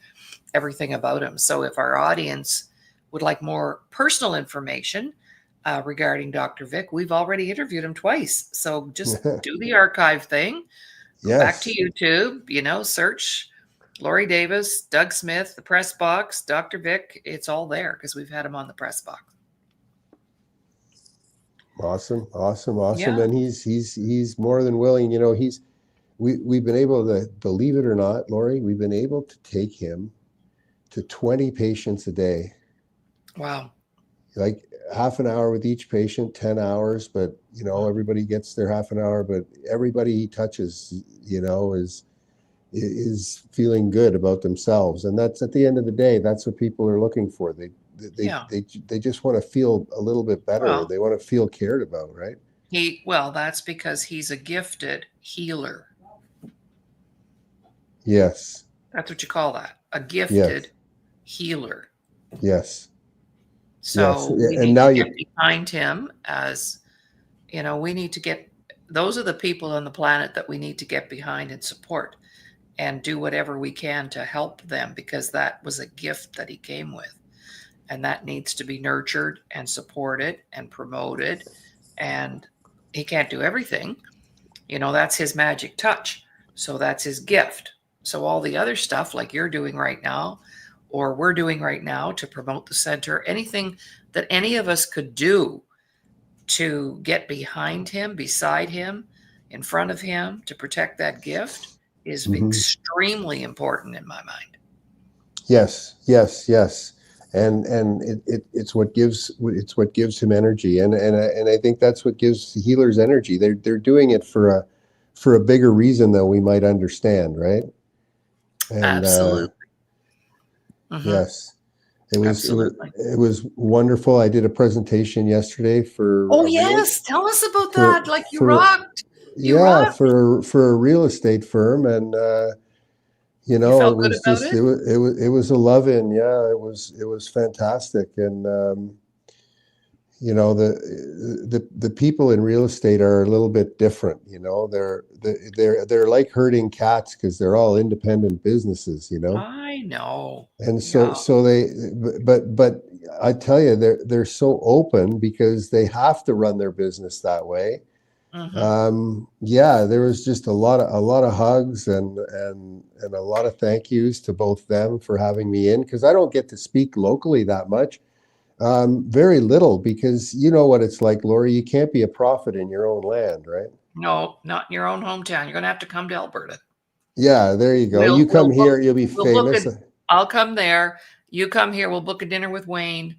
Speaker 1: everything about him. So if our audience would like more personal information regarding Dr. Vic, we've already interviewed him twice. So just do the archive thing. Go back to YouTube, search Laurie Davis, Doug Smith, the Press Box, Dr. Vic. It's all there because we've had him on the Press Box.
Speaker 2: Awesome.
Speaker 1: Yeah.
Speaker 2: And he's more than willing. we've been able to, believe it or not, Laurie, we've been able to take him to 20 patients a day.
Speaker 1: Wow.
Speaker 2: Like half an hour with each patient, 10 hours, but everybody gets their half an hour, but everybody he touches, is feeling good about themselves. And that's, at the end of the day, that's what people are looking for. They just want to feel a little bit better.
Speaker 1: Well,
Speaker 2: They want to feel cared about, right?
Speaker 1: That's because he's a gifted healer.
Speaker 2: Yes.
Speaker 1: That's what you call that. A gifted
Speaker 2: Yes.
Speaker 1: healer.
Speaker 2: Yes.
Speaker 1: So
Speaker 2: Yes.
Speaker 1: we
Speaker 2: And
Speaker 1: need
Speaker 2: now
Speaker 1: to get behind him as, we need to get, those are the people on the planet that we need to get behind and support and do whatever we can to help them, because that was a gift that he came with. And that needs to be nurtured and supported and promoted. And he can't do everything. That's his magic touch. So that's his gift. So all the other stuff like you're doing right now, or we're doing right now to promote the center, anything that any of us could do to get behind him, beside him, in front of him, to protect that gift is extremely important in my mind.
Speaker 2: Yes. And it's what gives him energy, and I think that's what gives healers energy. They're doing it for a bigger reason than we might understand, right? And
Speaker 1: Absolutely.
Speaker 2: yes, it
Speaker 1: Absolutely.
Speaker 2: was wonderful. I did a presentation yesterday for
Speaker 1: yes, tell us about that. Like you rocked. You rocked.
Speaker 2: for a real estate firm, and
Speaker 1: You
Speaker 2: it
Speaker 1: felt good
Speaker 2: was
Speaker 1: about
Speaker 2: just
Speaker 1: it?
Speaker 2: it was a love-in. Yeah, it was fantastic. And the people in real estate are a little bit different. They're like herding cats, because they're all independent businesses.
Speaker 1: I know.
Speaker 2: And
Speaker 1: Yeah.
Speaker 2: so they, but I tell you, they're so open because they have to run their business that way. There was just a lot of hugs and a lot of thank yous to both them for having me in, because I don't get to speak locally that much. Very little, because you know what it's like, Laurie. You can't be a prophet in your own land, right?
Speaker 1: No, not in your own hometown. You're going to have to come to Alberta.
Speaker 2: Yeah, there you go. You come here, you'll be famous.
Speaker 1: I'll come there. You come here. We'll book a dinner with Wayne.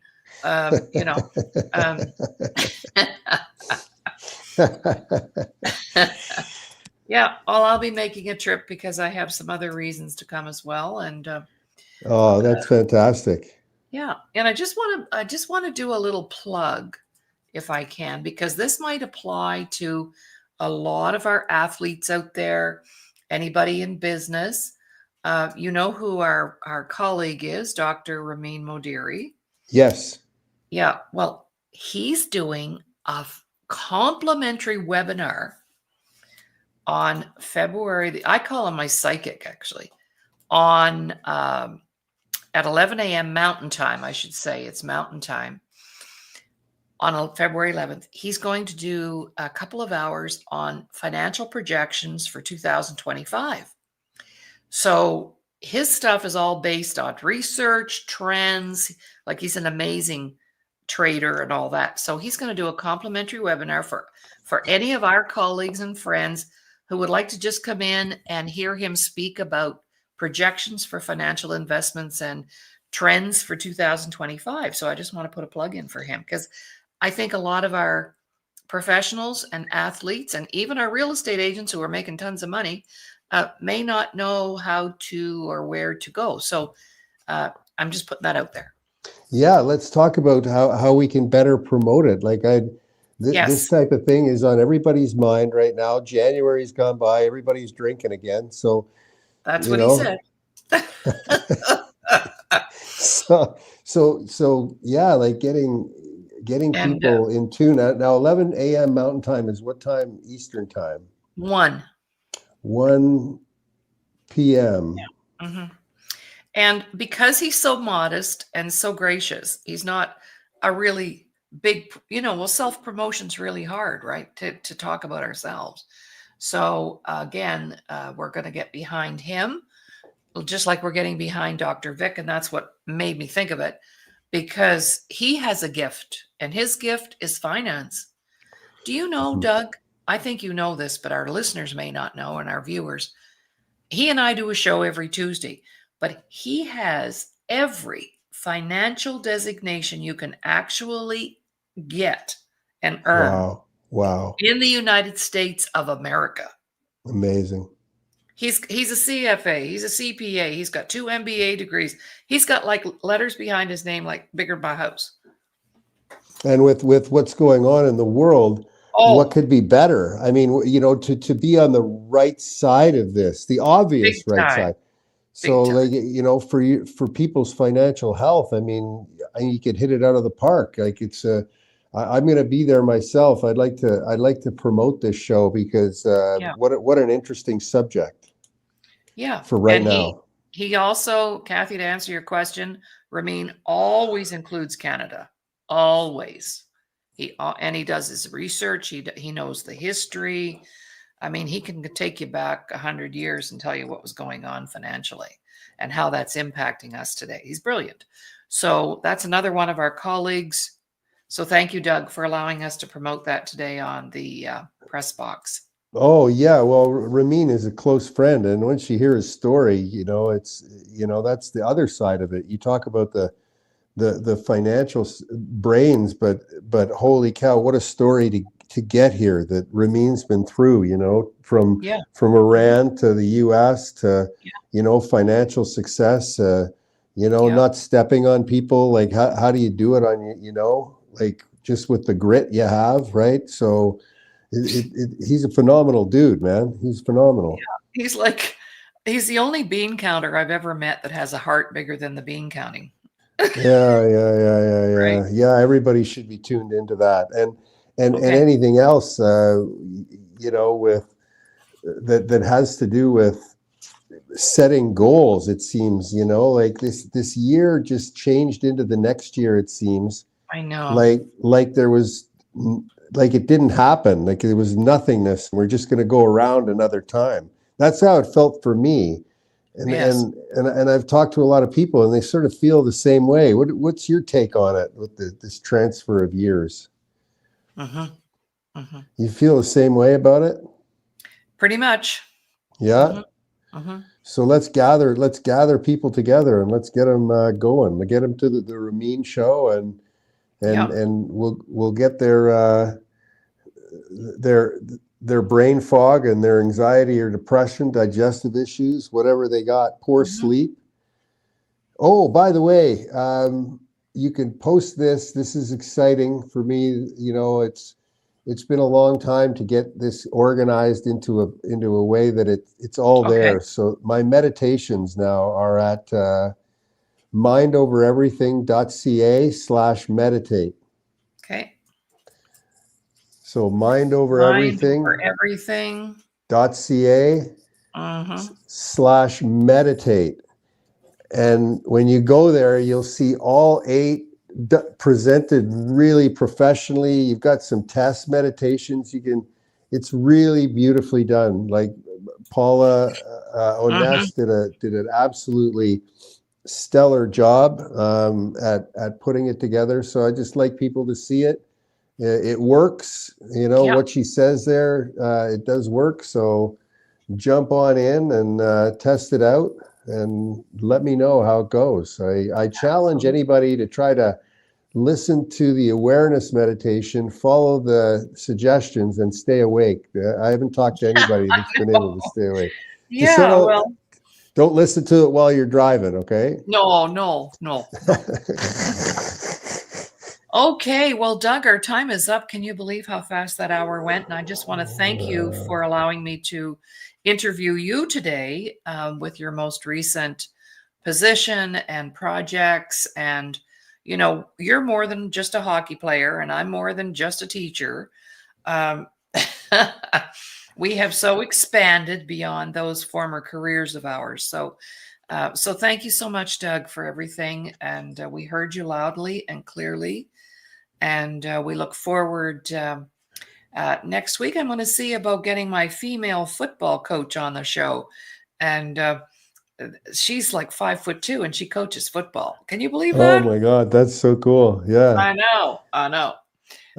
Speaker 1: Yeah, well, I'll be making a trip because I have some other reasons to come as well. And
Speaker 2: oh, that's fantastic.
Speaker 1: Yeah, and I just want to do a little plug, if I can, because this might apply to a lot of our athletes out there, anybody in business. You know who our colleague is, Dr. Ramin Modiri.
Speaker 2: Yes.
Speaker 1: Yeah, well, he's doing a complimentary webinar on February, I call him my psychic, actually, on at 11 a.m. Mountain Time, I should say. It's Mountain Time. On February 11th, he's going to do a couple of hours on financial projections for 2025. So his stuff is all based on research, trends, like he's an amazing trader and all that. So he's going to do a complimentary webinar for any of our colleagues and friends who would like to just come in and hear him speak about projections for financial investments and trends for 2025. So I just want to put a plug in for him, because I think a lot of our professionals and athletes and even our real estate agents who are making tons of money may not know how to or where to go. So I'm just putting that out there.
Speaker 2: Yeah, let's talk about how we can better promote it. Like this type of thing is on everybody's mind right now. January's gone by, everybody's drinking again. So
Speaker 1: that's what he said.
Speaker 2: so yeah, like getting people in tune. Now 11 a.m. Mountain Time is what time Eastern Time? 1 p.m.
Speaker 1: Yeah. And because he's so modest and so gracious, he's not a really big, self-promotion's really hard, right? To talk about ourselves. So again, we're going to get behind him, just like we're getting behind Dr. Vic. And that's what made me think of it, because he has a gift, and his gift is finance. Do you know, Doug, I think you know this, but our listeners may not know, and our viewers. He and I do a show every Tuesday, but he has every financial designation you can actually get and earn
Speaker 2: Wow.
Speaker 1: in the United States of America.
Speaker 2: Amazing.
Speaker 1: He's a CFA, he's a CPA, he's got 2 MBA degrees. He's got like letters behind his name like bigger than my house.
Speaker 2: And with what's going on in the world, what could be better? I mean, to be on the right side of this, the obvious
Speaker 1: Big
Speaker 2: right
Speaker 1: time.
Speaker 2: side. So, like, for people's financial health, I mean, you could hit it out of the park. Like, I'm going to be there myself. I'd like to promote this show because what an interesting subject.
Speaker 1: Yeah.
Speaker 2: For right now.
Speaker 1: He also, Kathy, to answer your question, Ramin always includes Canada. Always. He does his research. He knows the history. I mean, he can take you back 100 years and tell you what was going on financially and how that's impacting us today. He's brilliant. So that's another one of our colleagues. So thank you, Doug, for allowing us to promote that today on the press box.
Speaker 2: Oh yeah, well, Ramin is a close friend, and once you hear his story, it's that's the other side of it. You talk about the financial brains, but holy cow, what a story to get here that Ramin's been through. From Iran to the U.S. to financial success. Not stepping on people. Like how do you do it on like just with the grit you have, right? So. He's a phenomenal dude, man. He's phenomenal.
Speaker 1: Yeah, he's the only bean counter I've ever met that has a heart bigger than the bean counting.
Speaker 2: Yeah.
Speaker 1: Right.
Speaker 2: Yeah, everybody should be tuned into that. And anything else, with that has to do with setting goals, it seems, like this year just changed into the next year, it seems.
Speaker 1: I know.
Speaker 2: Like there was like it didn't happen, like it was nothingness. We're just going to go around another time. That's how it felt for me. And I've talked to a lot of people, and they sort of feel the same way. What's your take on it with this transfer of years? You feel the same way about it?
Speaker 1: Pretty much.
Speaker 2: Yeah. So let's gather people together and let's get them going. Get them to the Ramin show, and we'll get their brain fog and their anxiety or depression, digestive issues, whatever they got, poor sleep. Oh, by the way, you can post this. This is exciting for me. It's been a long time to get this organized into a way that it's all there. So my meditations now are at mindovereverything.ca/meditate.
Speaker 1: Okay.
Speaker 2: So mindovereverything.ca/meditate. And when you go there, you'll see all 8 presented really professionally. You've got some test meditations. It's really beautifully done. Like Paula Oness did an absolutely stellar job at putting it together. So I just like people to see it. It works, what she says there, it does work. So jump on in and test it out and let me know how it goes. I challenge anybody to try to listen to the awareness meditation, follow the suggestions, and stay awake. I haven't talked to anybody that's been able to stay awake. Don't listen to it while you're driving, okay?
Speaker 1: No. Okay, well, Doug, our time is up. Can you believe how fast that hour went? And I just want to thank you for allowing me to interview you today with your most recent position and projects. And, you're more than just a hockey player, and I'm more than just a teacher. We have so expanded beyond those former careers of ours. So thank you so much, Doug, for everything. And we heard you loudly and clearly. And we look forward next week. I'm going to see about getting my female football coach on the show. And she's like 5'2" and she coaches football. Can you believe that?
Speaker 2: Oh my God, that's so cool. Yeah.
Speaker 1: I know.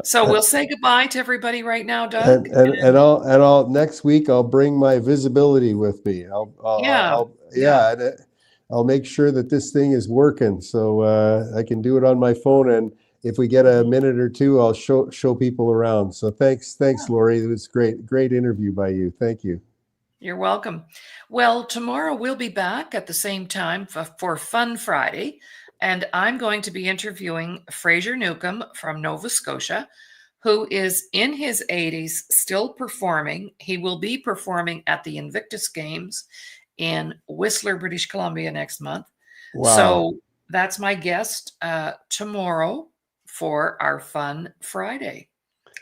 Speaker 1: So we'll say goodbye to everybody right now, Doug.
Speaker 2: And I'll next week I'll bring my visibility with me.
Speaker 1: Yeah.
Speaker 2: I'll make sure that this thing is working, so I can do it on my phone. And if we get a minute or two, I'll show people around. So thanks, Laurie. It was great interview by you. Thank you.
Speaker 1: You're welcome. Well, tomorrow we'll be back at the same time for Fun Friday, and I'm going to be interviewing Fraser Newcombe from Nova Scotia, who is in his 80s, still performing. He will be performing at the Invictus Games in Whistler, British Columbia next month.
Speaker 2: Wow.
Speaker 1: So that's my guest tomorrow for our Fun Friday.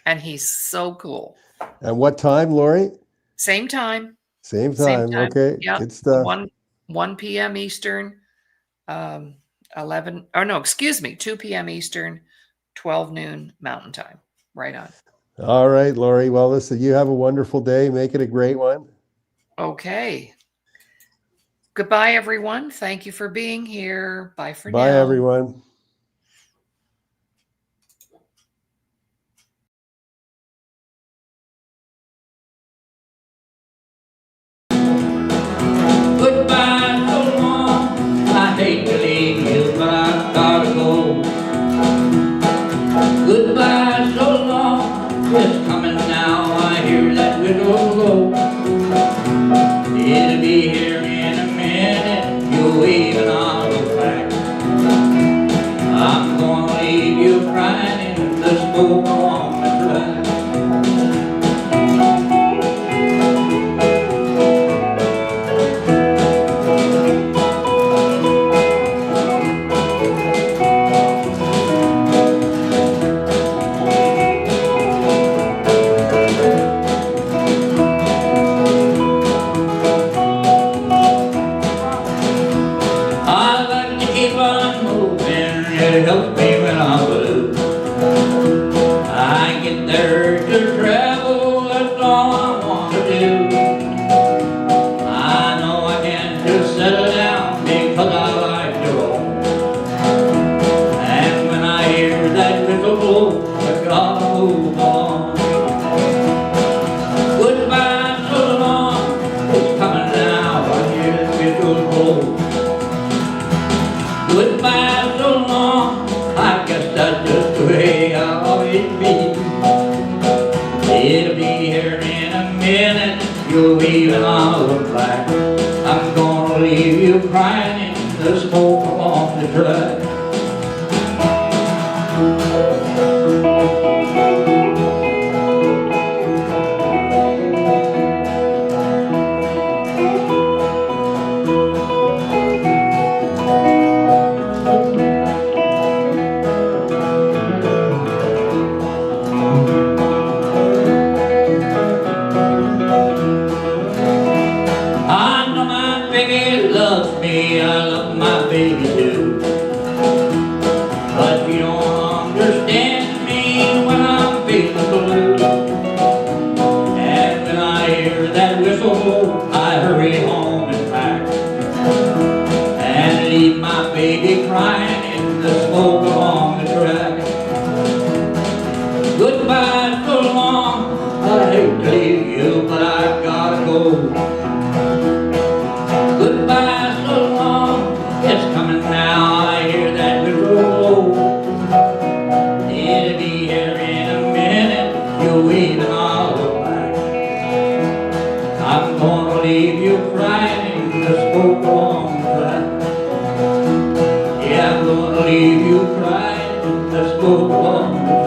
Speaker 1: And he's so cool.
Speaker 2: And what time, Laurie?
Speaker 1: Same time.
Speaker 2: Same time. Okay.
Speaker 1: Yeah.
Speaker 2: Good stuff.
Speaker 1: 1 p.m. Eastern, 2 p.m. Eastern, 12 noon Mountain Time. Right on.
Speaker 2: All right, Laurie. Well, listen, you have a wonderful day. Make it a great one.
Speaker 1: Okay. Goodbye, everyone. Thank you for being here. Bye for now.
Speaker 2: Bye, everyone.
Speaker 4: Goodbye so long, I hate to leave you, but I gotta go. Goodbye so long, it's coming now, I hear that whistle blow. It'll be here in a minute, you're waving on the flag. I'm gonna leave you crying in the smoke on the track. It helps me when I'm blue. I get there to travel, that's all I want to do. I know I can just settle down because I like to roll. And when I hear that whistle blow, I gotta move on. Goodbye so long, it's coming now, I hear the whistle blow. Goodbye so long, I guess that's just the way I always be. It'll be here in a minute, you're leaving on the flag. I'm gonna leave you crying in the smoke along the track. I love my baby too, but you don't understand me when I'm feeling blue. And when I hear that whistle, I hurry home and back, and leave my baby crying in the smoke along the track. Goodbye so long, I hate to leave you, but I gotta go. Goodbye so long, it's coming now, I hear that whistle blow. It'll be here in a minute, you're waving all the back. I'm gonna leave you crying in the smoke along the track. Yeah, I'm gonna leave you crying in the smoke along the track.